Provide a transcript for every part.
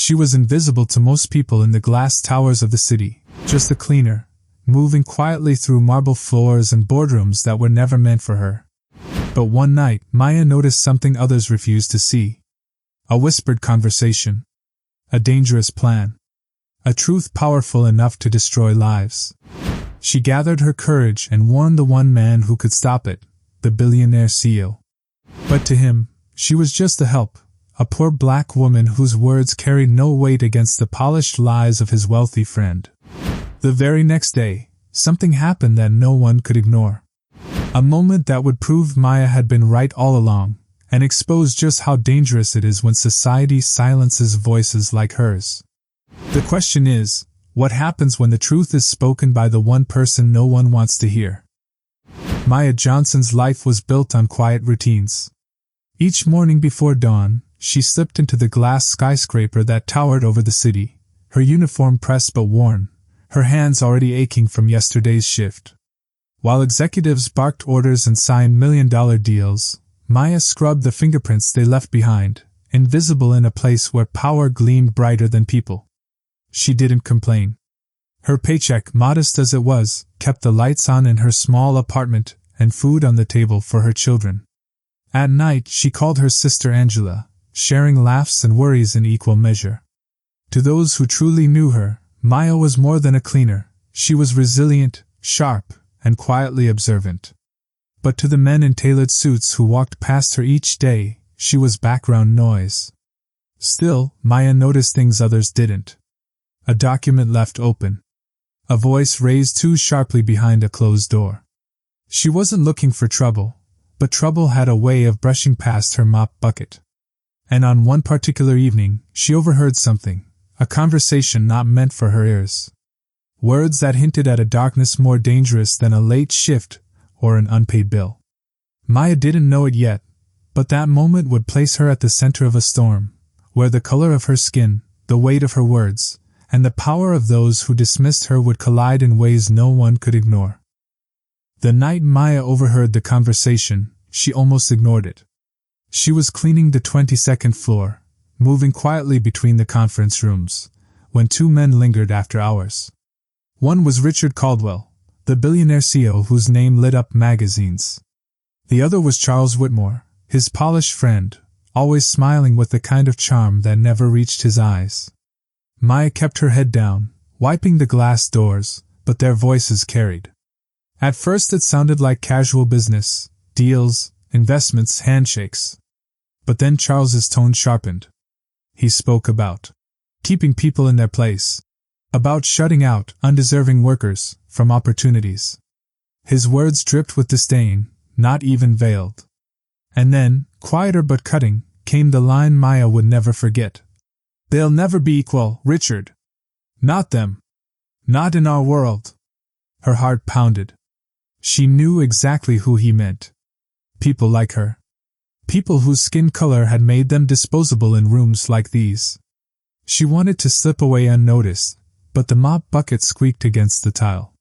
She was invisible to most people in the glass towers of the city, just a cleaner, moving quietly through marble floors and boardrooms that were never meant for her. But one night, Maya noticed something others refused to see. A whispered conversation. A dangerous plan. A truth powerful enough to destroy lives. She gathered her courage and warned the one man who could stop it, the billionaire CEO. But to him, she was just a help, a poor black woman whose words carried no weight against the polished lies of his wealthy friend. The very next day, something happened that no one could ignore. A moment that would prove Maya had been right all along, and expose just how dangerous it is when society silences voices like hers. The question is, what happens when the truth is spoken by the one person no one wants to hear? Maya Johnson's life was built on quiet routines. Each morning before dawn, she slipped into the glass skyscraper that towered over the city, her uniform pressed but worn, her hands already aching from yesterday's shift. While executives barked orders and signed million-dollar deals, Maya scrubbed the fingerprints they left behind, invisible in a place where power gleamed brighter than people. She didn't complain. Her paycheck, modest as it was, kept the lights on in her small apartment and food on the table for her children. At night, she called her sister Angela, sharing laughs and worries in equal measure. To those who truly knew her, Maya was more than a cleaner. She was resilient, sharp, and quietly observant. But to the men in tailored suits who walked past her each day, she was background noise. Still, Maya noticed things others didn't. A document left open. A voice raised too sharply behind a closed door. She wasn't looking for trouble, but trouble had a way of brushing past her mop bucket. And on one particular evening, she overheard something, a conversation not meant for her ears. Words that hinted at a darkness more dangerous than a late shift or an unpaid bill. Maya didn't know it yet, but that moment would place her at the center of a storm, where the color of her skin, the weight of her words, and the power of those who dismissed her would collide in ways no one could ignore. The night Maya overheard the conversation, she almost ignored it. She was cleaning the 22nd floor, moving quietly between the conference rooms, when two men lingered after hours. One was Richard Caldwell, the billionaire CEO whose name lit up magazines. The other was Charles Whitmore, his polished friend, always smiling with the kind of charm that never reached his eyes. Maya kept her head down, wiping the glass doors, but their voices carried. At first it sounded like casual business, deals, investments, handshakes. But then Charles's tone sharpened. He spoke about keeping people in their place, about shutting out undeserving workers from opportunities. His words dripped with disdain, not even veiled. And then, quieter but cutting, came the line Maya would never forget. "They'll never be equal, Richard. Not them. Not in our world." Her heart pounded. She knew exactly who he meant. People like her. People whose skin color had made them disposable in rooms like these. She wanted to slip away unnoticed, but the mop bucket squeaked against the tile.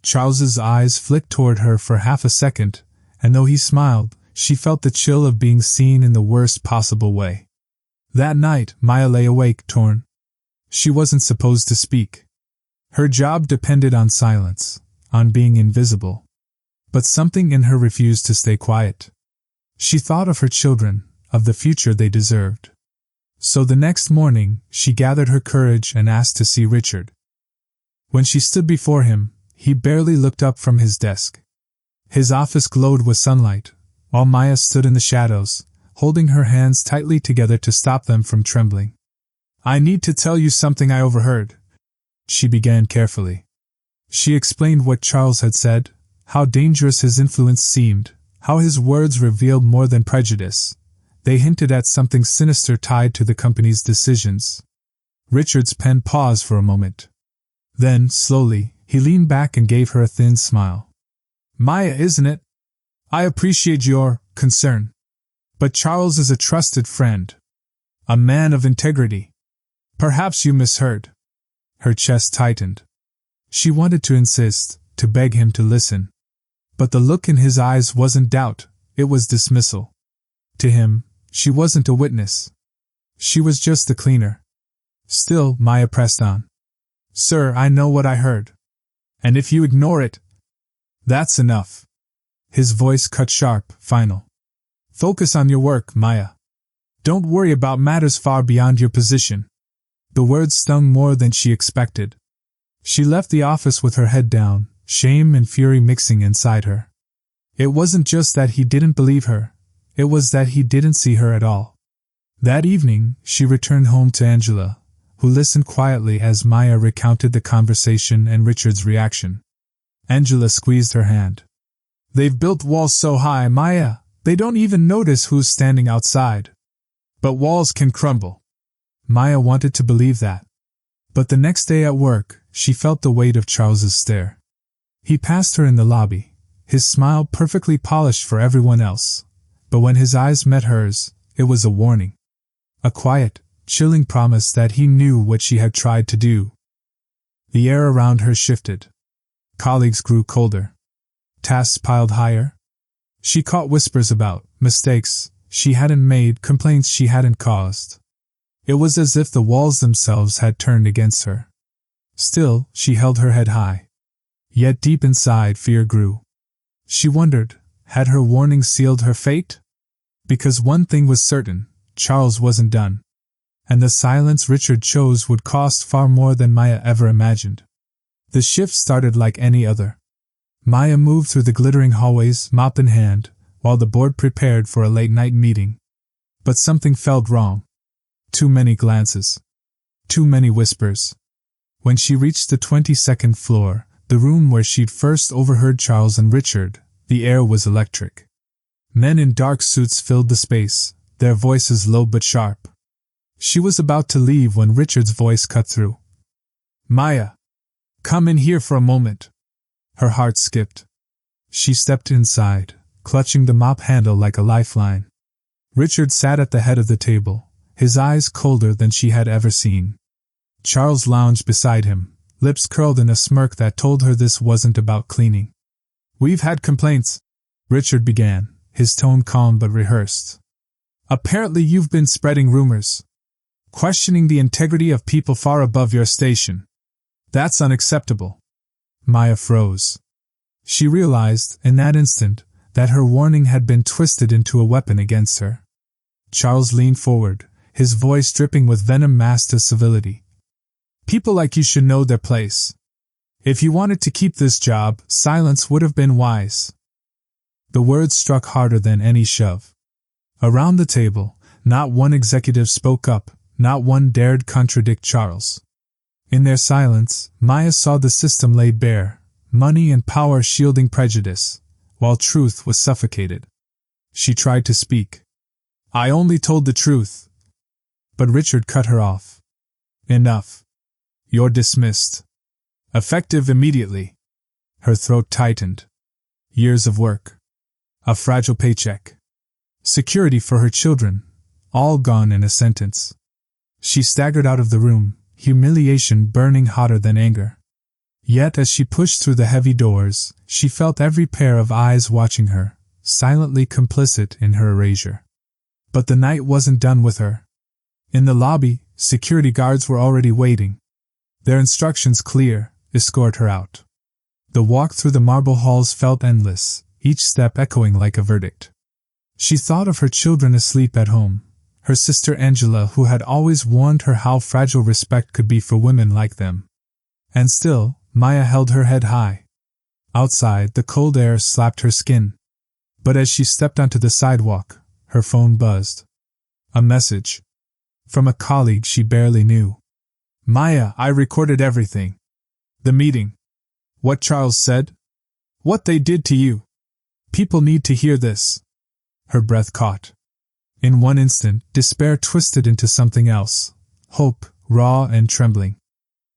Charles's eyes flicked toward her for half a second, and though he smiled, she felt the chill of being seen in the worst possible way. That night, Maya lay awake, torn. She wasn't supposed to speak. Her job depended on silence, on being invisible. But something in her refused to stay quiet. She thought of her children, of the future they deserved. So the next morning, she gathered her courage and asked to see Richard. When she stood before him, he barely looked up from his desk. His office glowed with sunlight, while Maya stood in the shadows, holding her hands tightly together to stop them from trembling. "I need to tell you something I overheard," she began carefully. She explained what Charles had said, how dangerous his influence seemed, how his words revealed more than prejudice. They hinted at something sinister tied to the company's decisions. Richard's pen paused for a moment. Then, slowly, he leaned back and gave her a thin smile. "Maya, isn't it? I appreciate your concern. But Charles is a trusted friend. A man of integrity. Perhaps you misheard." Her chest tightened. She wanted to insist, to beg him to listen. But the look in his eyes wasn't doubt, it was dismissal. To him, she wasn't a witness. She was just a cleaner. Still, Maya pressed on. Sir, I know what I heard. And if you ignore it, that's enough. His voice cut sharp, final. Focus on your work, Maya. Don't worry about matters far beyond your position. The words stung more than she expected. She left the office with her head down, shame and fury mixing inside her. It wasn't just that he didn't believe her, it was that he didn't see her at all. That evening, she returned home to Angela, who listened quietly as Maya recounted the conversation and Richard's reaction. Angela squeezed her hand. They've built walls so high, Maya, they don't even notice who's standing outside. But walls can crumble. Maya wanted to believe that. But the next day at work, she felt the weight of Charles's stare. He passed her in the lobby, his smile perfectly polished for everyone else. But when his eyes met hers, it was a warning. A quiet, chilling promise that he knew what she had tried to do. The air around her shifted. Colleagues grew colder. Tasks piled higher. She caught whispers about mistakes she hadn't made, complaints she hadn't caused. It was as if the walls themselves had turned against her. Still, she held her head high. Yet deep inside, fear grew. She wondered, had her warning sealed her fate? Because one thing was certain, Charles wasn't done. And the silence Richard chose would cost far more than Maya ever imagined. The shift started like any other. Maya moved through the glittering hallways, mop in hand, while the board prepared for a late-night meeting. But something felt wrong. Too many glances. Too many whispers. When she reached the 22nd floor, the room where she'd first overheard Charles and Richard, the air was electric. Men in dark suits filled the space, their voices low but sharp. She was about to leave when Richard's voice cut through. Maya, come in here for a moment. Her heart skipped. She stepped inside, clutching the mop handle like a lifeline. Richard sat at the head of the table, his eyes colder than she had ever seen. Charles lounged beside him, lips curled in a smirk that told her this wasn't about cleaning. We've had complaints, Richard began, his tone calm but rehearsed. Apparently you've been spreading rumors, questioning the integrity of people far above your station. That's unacceptable. Maya froze. She realized, in that instant, that her warning had been twisted into a weapon against her. Charles leaned forward, his voice dripping with venom masked as civility. People like you should know their place. If you wanted to keep this job, silence would have been wise. The words struck harder than any shove. Around the table, not one executive spoke up, not one dared contradict Charles. In their silence, Maya saw the system laid bare, money and power shielding prejudice, while truth was suffocated. She tried to speak. I only told the truth. But Richard cut her off. Enough. You're dismissed. Effective immediately. Her throat tightened. Years of work. A fragile paycheck. Security for her children, all gone in a sentence. She staggered out of the room, humiliation burning hotter than anger. Yet as she pushed through the heavy doors, she felt every pair of eyes watching her, silently complicit in her erasure. But the night wasn't done with her. In the lobby, security guards were already waiting. Their instructions clear: escort her out. The walk through the marble halls felt endless, each step echoing like a verdict. She thought of her children asleep at home, her sister Angela who had always warned her how fragile respect could be for women like them. And still, Maya held her head high. Outside, the cold air slapped her skin. But as she stepped onto the sidewalk, her phone buzzed. A message. From a colleague she barely knew. Maya, I recorded everything. The meeting. What Charles said. What they did to you. People need to hear this. Her breath caught. In one instant, despair twisted into something else. Hope, raw and trembling.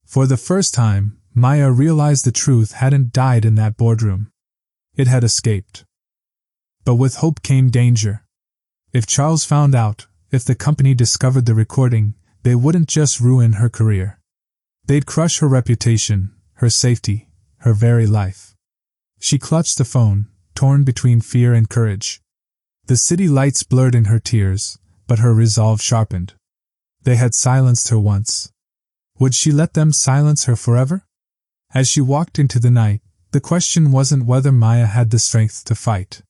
For the first time, Maya realized the truth hadn't died in that boardroom. It had escaped. But with hope came danger. If Charles found out, if the company discovered the recording, they wouldn't just ruin her career. They'd crush her reputation, her safety, her very life. She clutched the phone, torn between fear and courage. The city lights blurred in her tears, but her resolve sharpened. They had silenced her once. Would she let them silence her forever? As she walked into the night, the question wasn't whether Maya had the strength to fight.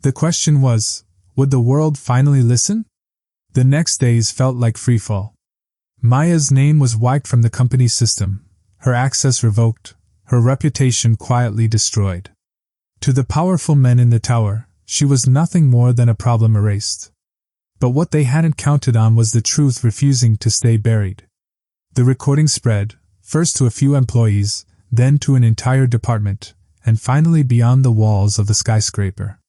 The question was, would the world finally listen? The next days felt like freefall. Maya's name was wiped from the company system, her access revoked, her reputation quietly destroyed. To the powerful men in the tower, she was nothing more than a problem erased. But what they hadn't counted on was the truth refusing to stay buried. The recording spread, first to a few employees, then to an entire department, and finally beyond the walls of the skyscraper.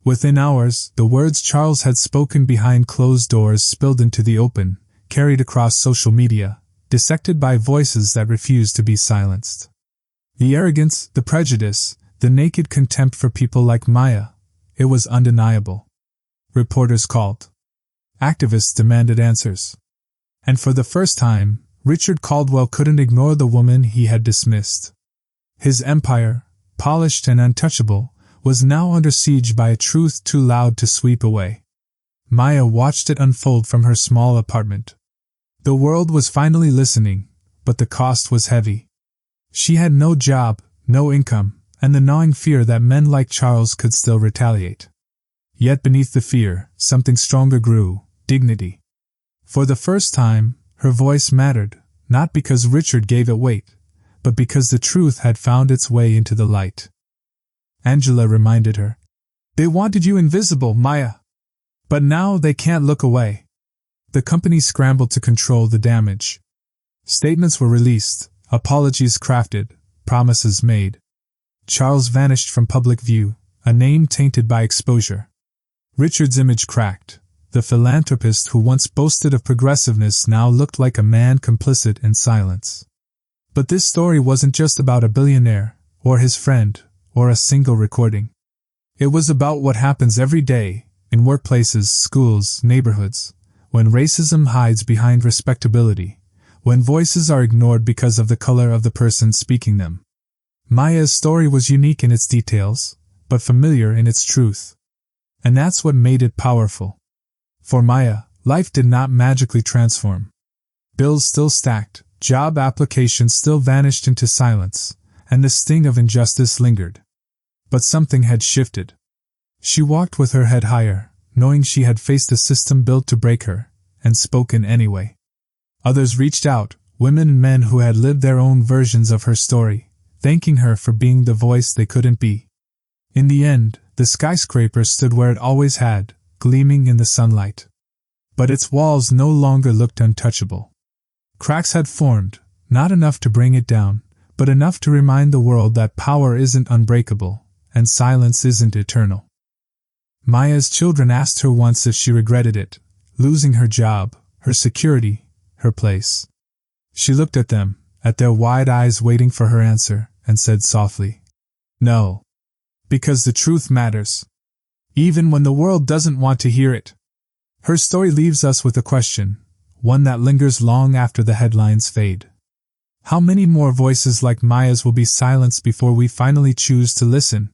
Within hours, the words Charles had spoken behind closed doors spilled into the open, carried across social media, dissected by voices that refused to be silenced. The arrogance, the prejudice, the naked contempt for people like Maya, it was undeniable. Reporters called. Activists demanded answers. And for the first time, Richard Caldwell couldn't ignore the woman he had dismissed. His empire, polished and untouchable, was now under siege by a truth too loud to sweep away. Maya watched it unfold from her small apartment. The world was finally listening, but the cost was heavy. She had no job, no income, and the gnawing fear that men like Charles could still retaliate. Yet beneath the fear, something stronger grew: dignity. For the first time, her voice mattered, not because Richard gave it weight, but because the truth had found its way into the light. Angela reminded her. They wanted you invisible, Maya. But now they can't look away. The company scrambled to control the damage. Statements were released, apologies crafted, promises made. Charles vanished from public view, a name tainted by exposure. Richard's image cracked. The philanthropist who once boasted of progressiveness now looked like a man complicit in silence. But this story wasn't just about a billionaire, or his friend, or a single recording. It was about what happens every day, in workplaces, schools, neighborhoods, when racism hides behind respectability, when voices are ignored because of the color of the person speaking them. Maya's story was unique in its details, but familiar in its truth. And that's what made it powerful. For Maya, life did not magically transform. Bills still stacked, job applications still vanished into silence, and the sting of injustice lingered. But something had shifted. She walked with her head higher, knowing she had faced a system built to break her, and spoken anyway. Others reached out, women and men who had lived their own versions of her story, thanking her for being the voice they couldn't be. In the end, the skyscraper stood where it always had, gleaming in the sunlight. But its walls no longer looked untouchable. Cracks had formed, not enough to bring it down, but enough to remind the world that power isn't unbreakable, and silence isn't eternal. Maya's children asked her once if she regretted it, losing her job, her security, her place. She looked at them, at their wide eyes waiting for her answer, and said softly, "No. Because the truth matters. Even when the world doesn't want to hear it." Her story leaves us with a question, one that lingers long after the headlines fade. How many more voices like Maya's will be silenced before we finally choose to listen?